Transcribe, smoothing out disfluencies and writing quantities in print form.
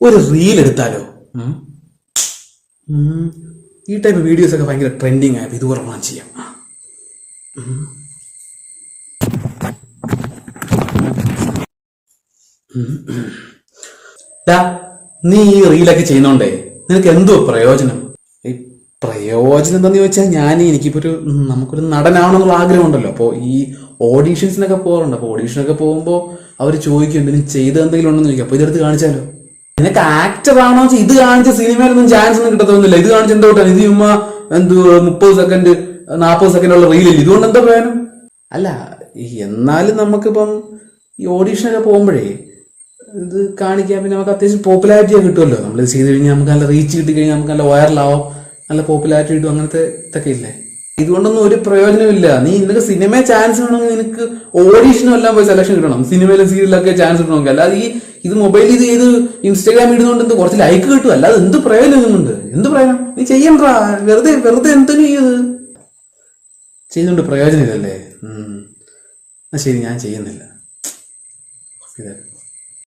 ഒരു റീൽ എടുത്താലോ? ഈ ടൈപ്പ് വീഡിയോസ് ഒക്കെ ഭയങ്കര ട്രെൻഡിങ് ആയപ്പോൾ ഇത് ഒരെണ്ണം ചെയ്യാം. നീ ഈ റീലൊക്കെ ചെയ്യുന്നോണ്ടേ നിനക്ക് എന്തോ പ്രയോജനം? ഈ പ്രയോജനം എന്താന്ന് ചോദിച്ചാൽ എനിക്കിപ്പോ നമുക്കൊരു നടനാവണമെന്നുള്ള ആഗ്രഹം ഉണ്ടല്ലോ. അപ്പോൾ ഈ ഓഡീഷൻസിനൊക്കെ പോകാറുണ്ട്. അപ്പോൾ ഓഡീഷനൊക്കെ പോകുമ്പോൾ അവർ ചോദിക്കും എന്തെങ്കിലും ചെയ്ത് എന്തെങ്കിലും ഉണ്ടെന്ന് ചോദിക്കും. അപ്പോൾ ഇതെടുത്ത് കാണിച്ചാലോ? നിനക്ക് ആക്ടർ ആണോ വെച്ചാൽ ഇത് കാണിച്ച സിനിമയിലൊന്നും ചാൻസ് ഒന്നും കിട്ടത്തൊന്നുമില്ല. ഇത് കാണിച്ച എന്തോട്ടാണ്? ഇത് ചുമ്മാ 30 സെക്കൻഡ് 40 സെക്കൻഡ് ഉള്ള റീലില്ല. ഇതുകൊണ്ട് എന്താ പ്രയോജനം? അല്ല, എന്നാലും നമുക്കിപ്പം ഈ ഓഡീഷനൊക്കെ പോകുമ്പോഴേ ഇത് കാണിക്കാൻ പിന്നെ നമുക്ക് അത്യാവശ്യം പോപ്പുലാരിറ്റി കിട്ടുമല്ലോ. നമ്മളിത് ചെയ്ത് കഴിഞ്ഞാൽ നമുക്ക് നല്ല റീച്ച് കിട്ടി കഴിഞ്ഞാൽ നമുക്ക് നല്ല വൈറലാവും, നല്ല പോപ്പുലാരിറ്റി കിട്ടും. അങ്ങനത്തെ ഇതൊക്കെ ഇല്ലേ? ഇതുകൊണ്ടൊന്നും ഒരു പ്രയോജനമില്ല. നിനക്ക് സിനിമയിൽ ചാൻസ് വേണമെങ്കിൽ നിനക്ക് ഓഡീഷനും എല്ലാം പോയി സെലക്ഷൻ കിട്ടണം. സിനിമയിലും സീരിയലൊക്കെ ചാൻസ് കിട്ടണമെങ്കിൽ. അല്ലാതെ ഇത് മൊബൈലിൽ ഇത് ചെയ്ത് ഇൻസ്റ്റാഗ്രാം ഇടുന്നോണ്ട് കുറച്ച് ലൈക്ക് കിട്ടും. അല്ലാതെ എന്ത് പ്രയോജനം ഇതുകൊണ്ട്? എന്ത് പ്രയോജനം? നീ ചെയ്യണ്ടാ, വെറുതെ എന്തിനു ചെയ്തുകൊണ്ട് പ്രയോജനം ഇല്ലല്ലേ? ശരി, ഞാൻ ചെയ്യുന്നില്ല.